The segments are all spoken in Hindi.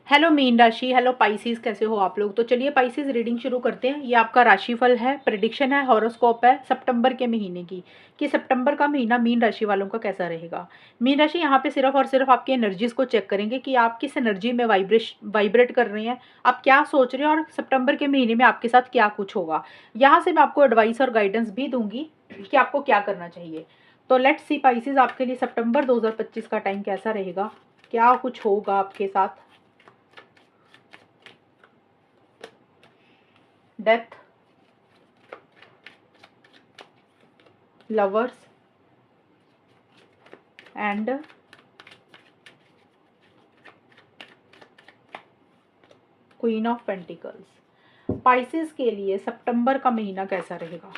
हेलो मीन राशि, हेलो पाइसेस, कैसे हो आप लोग। तो चलिए पाइसेस रीडिंग शुरू करते हैं। ये आपका राशिफल है, प्रेडिक्शन है, हॉरोस्कोप है सितंबर के महीने की कि सितंबर का महीना मीन राशि वालों का कैसा रहेगा। मीन राशि यहाँ पे सिर्फ और सिर्फ आपकी एनर्जीज को चेक करेंगे कि आप किस एनर्जी में वाइब्रेट कर रहे हैं, आप क्या सोच रहे हैं और सितंबर के महीने में आपके साथ क्या कुछ होगा। यहाँ से मैं आपको एडवाइस और गाइडेंस भी दूंगी कि आपको क्या करना चाहिए। तो लेट्स सी पाइसेस, आपके लिए सितंबर 2025 का टाइम कैसा रहेगा, क्या कुछ होगा आपके साथ। Death, lovers and queen of pentacles. Pisces के लिए सितंबर का महीना कैसा रहेगा।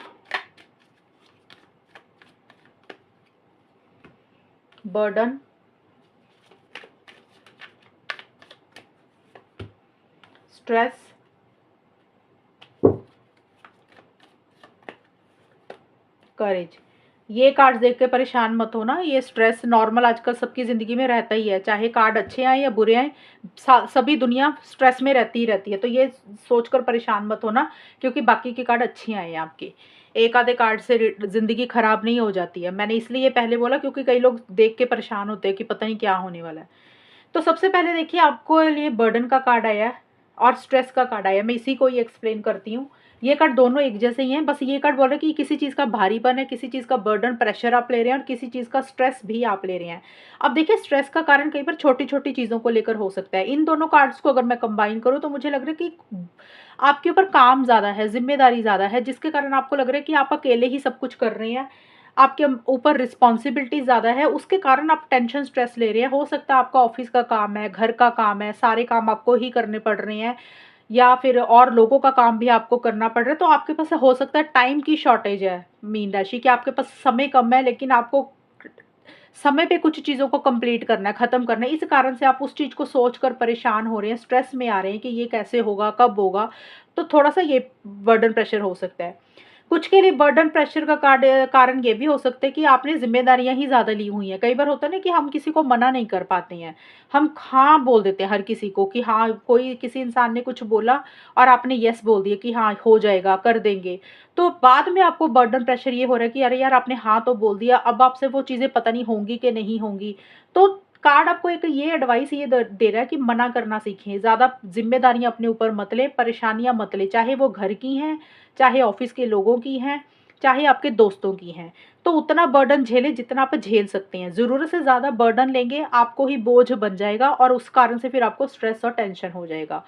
बर्डन, स्ट्रेस, करेज। ये कार्ड देख के परेशान मत हो ना, ये स्ट्रेस नॉर्मल आजकल सबकी ज़िंदगी में रहता ही है, चाहे कार्ड अच्छे आए या बुरे आए, सभी दुनिया स्ट्रेस में रहती ही रहती है। तो ये सोचकर परेशान मत हो ना, क्योंकि बाकी के कार्ड अच्छे आए हैं आपके। एक आधे कार्ड से ज़िंदगी ख़राब नहीं हो जाती है। मैंने इसलिए ये पहले बोला क्योंकि कई लोग देख के परेशान होते हैं कि पता नहीं क्या होने वाला है। तो सबसे पहले देखिए, आपको लिए बर्डन का कार्ड आया है और स्ट्रेस का कार्ड आया है। मैं इसी को ही एक्सप्लेन करती हूँ। ये कार्ड दोनों एक जैसे ही हैं, बस ये कार्ड बोल रहे हैं कि किसी चीज़ का भारीपन है, किसी चीज़ का बर्डन प्रेशर आप ले रहे हैं और किसी चीज़ का स्ट्रेस भी आप ले रहे हैं। अब देखिए, स्ट्रेस का कारण कई बार छोटी छोटी चीज़ों को लेकर हो सकता है। इन दोनों कार्ड्स को अगर मैं कंबाइन करूँ तो मुझे लग रहा है कि आपके ऊपर काम ज़्यादा है, जिम्मेदारी ज़्यादा है, जिसके कारण आपको लग रहा है कि आप अकेले ही सब कुछ कर रहे हैं। आपके ऊपर रिस्पॉन्सिबिलिटी ज़्यादा है, उसके कारण आप टेंशन स्ट्रेस ले रहे हैं। हो सकता है आपका ऑफिस का काम है, घर का काम है, सारे काम आपको ही करने पड़ रहे हैं, या फिर और लोगों का काम भी आपको करना पड़ रहा है। तो आपके पास हो सकता है टाइम की शॉर्टेज है मीन राशि, कि आपके पास समय कम है, लेकिन आपको समय पे कुछ चीज़ों को कंप्लीट करना है, ख़त्म करना है। इस कारण से आप उस चीज़ को सोचकर परेशान हो रहे हैं, स्ट्रेस में आ रहे हैं कि ये कैसे होगा, कब होगा। तो थोड़ा-सा ये बर्डन प्रेशर हो सकता है। कुछ के लिए बर्डन प्रेशर का कारण ये भी हो सकता है कि आपने ज़िम्मेदारियाँ ही ज़्यादा ली हुई हैं। कई बार होता है ना कि हम किसी को मना नहीं कर पाते हैं। हम हाँ बोल देते हैं हर किसी को कि हाँ, कोई किसी इंसान ने कुछ बोला और आपने येस बोल दिया कि हाँ, हो जाएगा, कर देंगे। तो बाद में आपको बर्डन प्रेशर ये हो रहा है कि अरे यार, आपने हाँ तो बोल दिया, अब आपसे वो चीज़ें पता नहीं होंगी कि नहीं होंगी। तो कार्ड आपको एक ये एडवाइस ये दे रहा है कि मना करना सीखें, ज़्यादा जिम्मेदारियां अपने ऊपर मत लें, परेशानियां मत लें, चाहे वो घर की हैं, चाहे ऑफिस के लोगों की हैं, चाहे आपके दोस्तों की हैं। तो उतना बर्डन झेलें जितना आप झेल सकते हैं। ज़रूरत से ज़्यादा बर्डन लेंगे आपको ही बोझ बन जाएगा और उस कारण से फिर आपको स्ट्रेस और टेंशन हो जाएगा।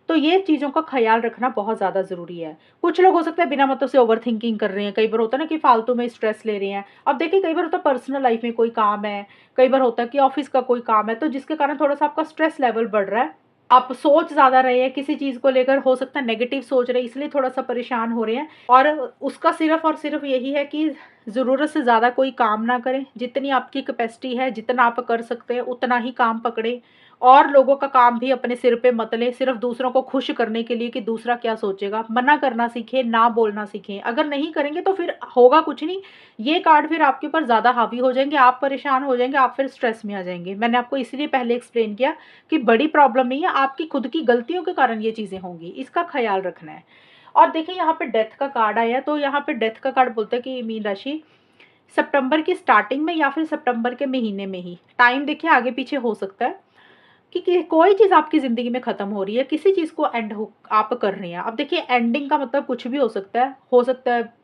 तो ये चीज़ों का ख़्याल रखना बहुत ज़्यादा ज़रूरी है। कुछ लोग हो सकता है बिना मतलब से ओवरथिंकिंग कर रहे हैं, कई बार होता है ना कि फालतू में स्ट्रेस ले रहे हैं। अब देखिए, कई बार होता है पर्सनल लाइफ़ में कोई काम है, कई बार होता है कि ऑफ़िस का कोई काम है, तो जिसके कारण थोड़ा-सा आपका स्ट्रेस लेवल बढ़ रहा है। आप सोच ज़्यादा रहे हैं किसी चीज़ को लेकर, हो सकता है नेगेटिव सोच रहे हैं, इसलिए थोड़ा-सा परेशान हो रहे हैं। और उसका सिर्फ़ और सिर्फ़ यही है कि ज़रूरत से ज़्यादा कोई काम ना करें। जितनी आपकी कैपेसिटी है, जितना आप कर सकते हैं, उतना ही काम पकड़ें। और लोगों का काम भी अपने सिर पे मत लें, सिर्फ़ दूसरों को खुश करने के लिए कि दूसरा क्या सोचेगा। मना करना सीखें, ना बोलना सीखें। अगर नहीं करेंगे तो फिर होगा कुछ नहीं। ये कार्ड फिर आपके ऊपर ज़्यादा हावी हो जाएँगे, आप परेशान हो जाएँगे, आप फिर स्ट्रेस में आ जाएँगे। मैंने आपको इसलिए पहले एक्सप्लेन किया कि बड़ी प्रॉब्लम नहीं है, आपकी खुद की गलतियों के कारण ये चीज़ें होंगी, इसका ख़्याल रखना है। और देखिए, यहाँ पे डेथ का कार्ड आया है, तो यहाँ पे डेथ का कार्ड बोलता है कि मीन राशि सितंबर की स्टार्टिंग में या फिर सितंबर के महीने में ही, टाइम देखिए आगे पीछे हो सकता है कि कोई चीज़ आपकी ज़िंदगी में ख़त्म हो रही है, किसी चीज़ को एंड हो आप कर रहे हैं। अब देखिए, एंडिंग का मतलब कुछ भी हो सकता है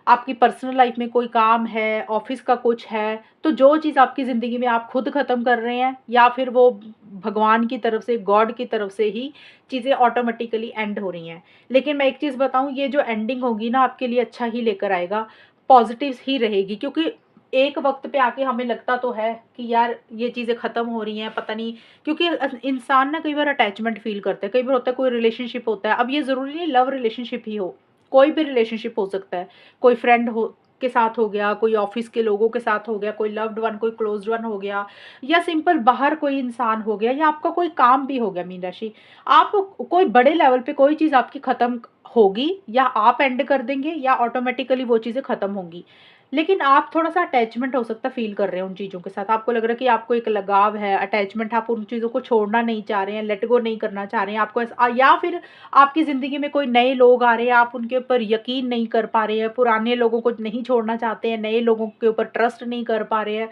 आपकी पर्सनल लाइफ में कोई काम है, ऑफ़िस का कुछ है, तो जो चीज़ आपकी ज़िंदगी में आप खुद ख़त्म कर रहे हैं, या फिर वो भगवान की तरफ से, गॉड की तरफ से ही चीज़ें ऑटोमेटिकली एंड हो रही हैं। लेकिन मैं एक चीज़ बताऊँ, ये जो एंडिंग होगी ना, आपके लिए अच्छा ही लेकर आएगा, पॉज़िटिव्स ही रहेगी। क्योंकि एक वक़्त पे आके हमें लगता तो है कि यार ये चीज़ें ख़त्म हो रही हैं, पता नहीं। क्योंकि इंसान ना कई बार अटैचमेंट फ़ील करता है, कई बार होता है कोई रिलेशनशिप होता है, अब ये ज़रूरी नहीं लव रिलेशनशिप ही हो, कोई भी रिलेशनशिप हो सकता है। कोई फ्रेंड हो के साथ हो गया, कोई ऑफिस के लोगों के साथ हो गया, कोई लव्ड वन, कोई क्लोज्ड वन हो गया, या सिंपल बाहर कोई इंसान हो गया, या आपका कोई काम भी हो गया मीन राशि। आप कोई बड़े लेवल पे कोई चीज़ आपकी ख़त्म होगी, या आप एंड कर देंगे या ऑटोमेटिकली वो चीज़ें ख़त्म होंगी। लेकिन आप थोड़ा-सा अटैचमेंट हो सकता है फ़ील कर रहे हैं उन चीज़ों के साथ। आपको लग रहा है कि आपको एक लगाव है, अटैचमेंट, आप उन चीज़ों को छोड़ना नहीं चाह रहे हैं, लेट गो नहीं करना चाह रहे हैं। आपको या फिर आपकी ज़िंदगी में कोई नए लोग आ रहे हैं, आप उनके ऊपर यकीन नहीं कर पा रहे हैं, पुराने लोगों को नहीं छोड़ना चाहते हैं, नए लोगों के ऊपर ट्रस्ट नहीं कर पा रहे हैं।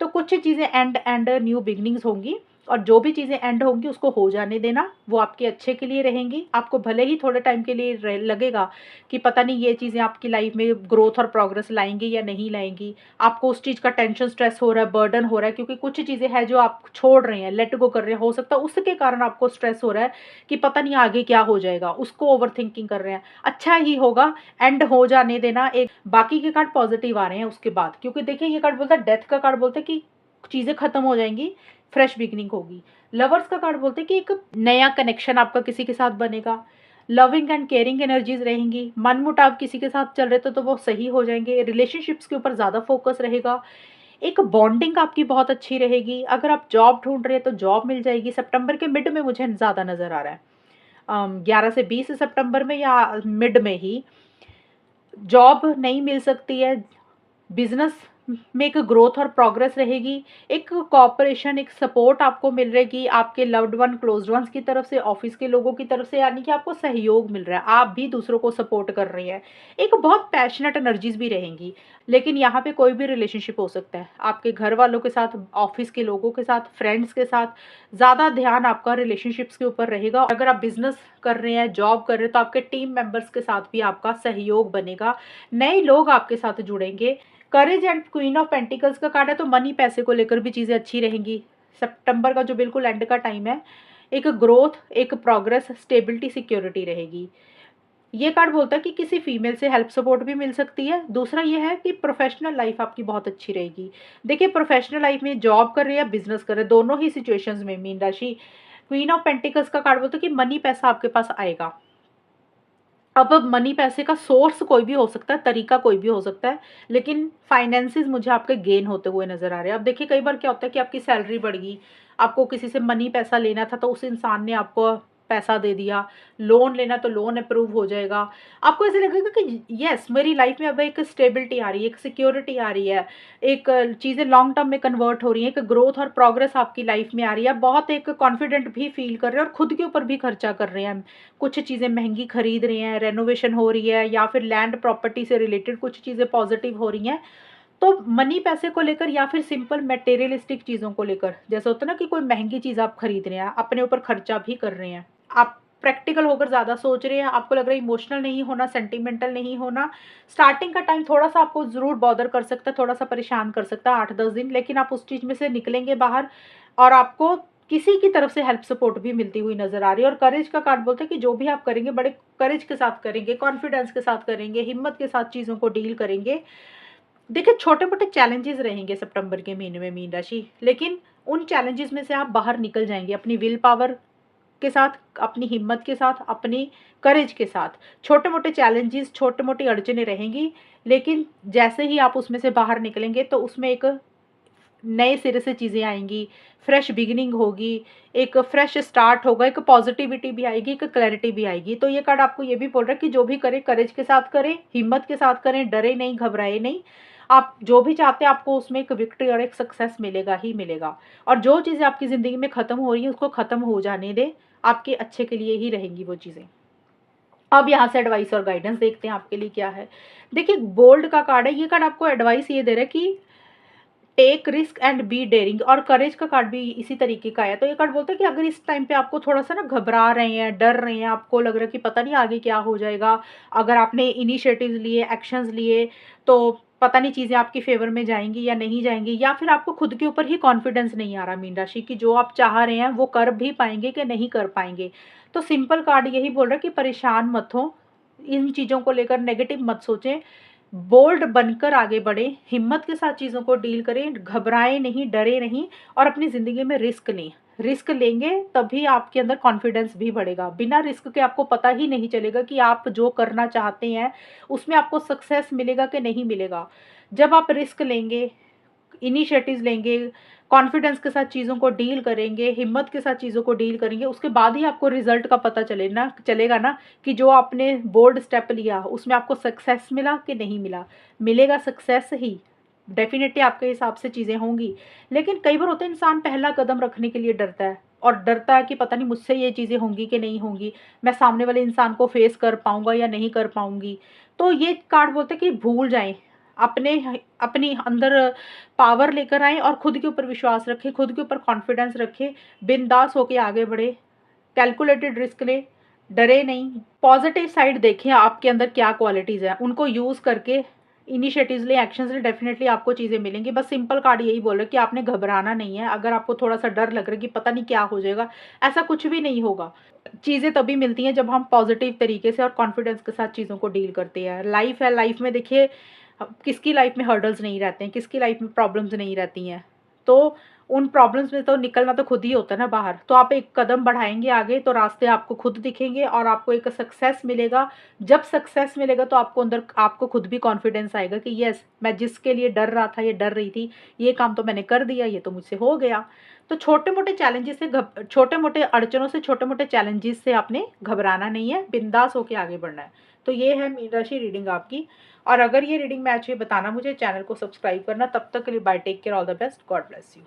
तो कुछ चीज़ें एंड एंड न्यू बिगिनिंग्स होंगी, और जो भी चीज़ें एंड होंगी उसको हो जाने देना, वो आपके अच्छे के लिए रहेंगी। आपको भले ही थोड़े टाइम के लिए लगेगा कि पता नहीं ये चीज़ें आपकी लाइफ में ग्रोथ और प्रोग्रेस लाएंगी या नहीं लाएंगी, आपको उस चीज़ का टेंशन, स्ट्रेस हो रहा है, बर्डन हो रहा है, क्योंकि कुछ चीज़ें हैं जो आप छोड़ रहे हैं, लेट गो कर रहे हैं। हो सकता है उसके कारण आपको स्ट्रेस हो रहा है कि पता नहीं आगे क्या हो जाएगा, उसको ओवर थिंकिंग कर रहे हैं। अच्छा ही होगा, एंड हो जाने देना। एक बाकी के कार्ड पॉजिटिव आ रहे हैं उसके बाद, क्योंकि देखिए ये कार्ड बोलता है, डेथ का कार्ड बोलता है कि चीज़ें खत्म हो जाएंगी, फ्रेश बिगिनिंग होगी। लवर्स का कार्ड बोलते हैं कि एक नया कनेक्शन आपका किसी के साथ बनेगा, लविंग एंड केयरिंग एनर्जीज रहेंगी। मनमुटाव किसी के साथ चल रहे तो वो सही हो जाएंगे। रिलेशनशिप्स के ऊपर ज़्यादा फोकस रहेगा। एक बॉन्डिंग आपकी बहुत अच्छी रहेगी। अगर आप जॉब ढूंढ रहे हैं तो जॉब मिल जाएगी। सितंबर के मिड में मुझे ज़्यादा नज़र आ रहा है, 11 से 20 सितंबर में या मिड में ही जॉब नहीं मिल सकती है। बिजनेस में एक ग्रोथ और प्रोग्रेस रहेगी। एक कॉपरेशन, एक सपोर्ट आपको मिल रहेगी आपके लव्ड वन, क्लोज्ड वंस की तरफ से, ऑफिस के लोगों की तरफ से, यानी कि आपको सहयोग मिल रहा है, आप भी दूसरों को सपोर्ट कर रहे हैं। एक बहुत पैशनेट एनर्जीज भी रहेंगी। लेकिन यहाँ पे कोई भी रिलेशनशिप हो सकता है, आपके घर वालों के साथ, ऑफिस के लोगों के साथ, फ्रेंड्स के साथ। ज़्यादा ध्यान आपका रिलेशनशिप्स के ऊपर रहेगा। अगर आप बिजनेस कर रहे हैं, जॉब कर रहे हैं, तो आपके टीम मेंबर्स के साथ भी आपका सहयोग बनेगा। नए लोग आपके साथ जुड़ेंगे। Courage and queen of pentacles का कार्ड है, तो मनी, पैसे को लेकर भी चीज़ें अच्छी रहेंगी। सितंबर का जो बिल्कुल एंड का टाइम है, एक ग्रोथ, एक प्रोग्रेस, स्टेबिलिटी, सिक्योरिटी रहेगी। ये कार्ड बोलता है कि किसी फीमेल से हेल्प सपोर्ट भी मिल सकती है। दूसरा ये है कि प्रोफेशनल लाइफ आपकी बहुत अच्छी रहेगी। देखिए प्रोफेशनल लाइफ में जॉब कर रहे हैं या बिजनेस कर रहे हैं, दोनों ही सिचुएशंस में मीन राशि, क्वीन ऑफ पेंटिकल्स का कार्ड बोलता है कि मनी, पैसा आपके पास आएगा। अब मनी, पैसे का सोर्स कोई भी हो सकता है, तरीका कोई भी हो सकता है, लेकिन फाइनेंसेस मुझे आपके गेन होते हुए नज़र आ रहे हैं। अब देखिए कई बार क्या होता है कि आपकी सैलरी बढ़ गई, आपको किसी से मनी, पैसा लेना था तो उस इंसान ने आपको पैसा दे दिया, लोन लेना तो लोन अप्रूव हो जाएगा। आपको ऐसे लगेगा कि यस, मेरी लाइफ में अब एक स्टेबिलिटी आ रही है, एक सिक्योरिटी आ रही है, एक चीज़ें लॉन्ग टर्म में कन्वर्ट हो रही हैं, एक ग्रोथ और प्रोग्रेस आपकी लाइफ में आ रही है। बहुत एक कॉन्फिडेंट भी फील कर रहे हैं और खुद के ऊपर भी खर्चा कर रहे हैं। कुछ चीज़ें महँगी खरीद रहे हैं, रेनोवेशन हो रही है, या फिर लैंड प्रॉपर्टी से रिलेटेड कुछ चीज़ें पॉज़िटिव हो रही हैं। तो मनी, पैसे को लेकर या फिर सिंपल मटेरियलिस्टिक चीज़ों को लेकर, जैसे होता है ना कि कोई महँगी चीज़ आप खरीद रहे हैं, अपने ऊपर खर्चा भी कर रहे हैं। आप प्रैक्टिकल होकर ज़्यादा सोच रहे हैं, आपको लग रहा है इमोशनल नहीं होना, सेंटिमेंटल नहीं होना। स्टार्टिंग का टाइम थोड़ा-सा आपको ज़रूर बॉदर कर सकता है, थोड़ा-सा परेशान कर सकता है 8-10 दिन, लेकिन आप उस चीज़ में से निकलेंगे बाहर, और आपको किसी की तरफ से हेल्प सपोर्ट भी मिलती हुई नज़र आ रही है। और करेज का कार्ड बोलता है कि जो भी आप करेंगे बड़े करेज के साथ करेंगे, कॉन्फिडेंस के साथ करेंगे, हिम्मत के साथ चीज़ों को डील करेंगे। देखिए छोटे-मोटे चैलेंजेस रहेंगे सितंबर के महीने में मीन राशि, लेकिन उन चैलेंजेस में से आप बाहर निकल जाएँगे अपनी विल पावर के साथ, अपनी हिम्मत के साथ, अपनी करेज के साथ। छोटे-मोटे चैलेंजेस, छोटी-मोटी अड़चनें रहेंगी, लेकिन जैसे ही आप उसमें से बाहर निकलेंगे तो उसमें एक नए सिरे से चीज़ें आएँगी, फ्रेश बिगिनिंग होगी, एक फ्रेश स्टार्ट होगा, एक पॉज़िटिविटी भी आएगी, एक क्लैरिटी भी आएगी। तो ये कार्ड आपको ये भी बोल रहा है कि जो भी करें करेज के साथ करें, हिम्मत के साथ करें, डरे नहीं, घबराए नहीं। आप जो भी चाहते हैं आपको उसमें एक विक्ट्री और एक सक्सेस मिलेगा ही मिलेगा। और जो चीज़ें आपकी ज़िंदगी में ख़त्म हो रही हैं उसको ख़त्म हो जाने दें, आपके अच्छे के लिए ही रहेंगी वो चीज़ें। अब यहाँ से एडवाइस और गाइडेंस देखते हैं आपके लिए क्या है। देखिए बोल्ड का कार्ड है, ये कार्ड आपको एडवाइस ये दे रहा है कि take risk and be daring, और करेज का कार्ड भी इसी तरीके का है। तो ये कार्ड बोलता है कि अगर इस टाइम पे आपको थोड़ा-सा ना घबरा रहे हैं, डर रहे हैं, आपको लग रहा है कि पता नहीं आगे क्या हो जाएगा, अगर आपने इनिशिएटिव्स लिए, एक्शंस लिए, तो पता नहीं चीज़ें आपके फ़ेवर में जाएँगी या नहीं जाएँगी, या फिर आपको खुद के ऊपर ही कॉन्फिडेंस नहीं आ रहा मीन राशि कि जो आप चाह रहे हैं वो कर भी पाएँगे कि नहीं कर पाएँगे। तो सिंपल कार्ड यही बोल रहा है कि परेशान मत हो, इन चीज़ों को लेकर नेगेटिव मत सोचें, बोल्ड बनकर आगे बढ़ें, हिम्मत के साथ चीज़ों को डील करें, घबराएँ नहीं, डरे नहीं, और अपनी ज़िंदगी में रिस्क लें। रिस्क लेंगे तभी आपके अंदर कॉन्फिडेंस भी बढ़ेगा। बिना रिस्क के आपको पता ही नहीं चलेगा कि आप जो करना चाहते हैं, उसमें आपको सक्सेस मिलेगा कि नहीं मिलेगा। जब आप रिस्क लेंगे, इनिशिएटिव्स लेंगे, कॉन्फिडेंस के साथ चीज़ों को डील करेंगे, हिम्मत के साथ चीज़ों को डील करेंगे, उसके बाद ही आपको रिज़ल्ट का पता चलेगा ना कि जो आपने बोल्ड स्टेप लिया उसमें आपको सक्सेस मिला कि नहीं मिला। मिलेगा सक्सेस ही, डेफ़िनिटली आपके हिसाब से चीज़ें होंगी। लेकिन कई बार होता है इंसान पहला कदम रखने के लिए डरता है, और डरता है कि पता नहीं मुझसे ये चीज़ें होंगी कि नहीं होंगी, मैं सामने वाले इंसान को फ़ेस कर पाऊँगा या नहीं कर पाऊँगी। तो ये कार्ड बोलते हैं कि भूल जाएँ, अपनी अंदर पावर लेकर आएँ और खुद के ऊपर विश्वास रखें, खुद के ऊपर कॉन्फिडेंस रखें, बिंदास होके आगे बढ़ें, कैलकुलेटेड रिस्क लें, डरे नहीं। पॉज़िटिव साइड देखें आपके अंदर क्या क्वालिटीज़ हैं, उनको यूज़ करके इनिशिएटिव्स लें, एक्शंस लें, डेफ़िनिटली आपको चीज़ें मिलेंगी। बस सिंपल कार्ड यही बोल रहा है कि आपने घबराना नहीं है। अगर आपको थोड़ा-सा डर लग रहा है कि पता नहीं क्या हो जाएगा, ऐसा कुछ भी नहीं होगा। चीज़ें तभी मिलती हैं जब हम पॉज़िटिव तरीके से और कॉन्फिडेंस के साथ चीज़ों को डील करते हैं। लाइफ़ है, लाइफ़ में देखिए किसकी लाइफ़ में हर्डल्स नहीं रहते हैं, किसकी लाइफ़ में प्रॉब्लम्स नहीं रहती हैं। तो उन प्रॉब्लम्स में तो निकलना तो खुद ही होता है ना बाहर। तो आप एक कदम बढ़ाएँगे आगे तो रास्ते आपको खुद दिखेंगे और आपको एक सक्सेस मिलेगा। जब सक्सेस मिलेगा तो आपको खुद भी कॉन्फिडेंस आएगा कि येस, मैं जिसके लिए डर रहा था या डर रही थी, ये काम तो मैंने कर दिया, ये तो मुझसे हो गया। तो छोटे-मोटे अड़चनों से, छोटे-मोटे चैलेंजेस से आपने घबराना नहीं है, बिंदास होके आगे बढ़ना है। तो ये है मीन राशि रीडिंग आपकी। और अगर ये रीडिंग मैच हुई बताना मुझे, चैनल को सब्सक्राइब करना। तब तक के लिए bye, take care, all the best, God bless you.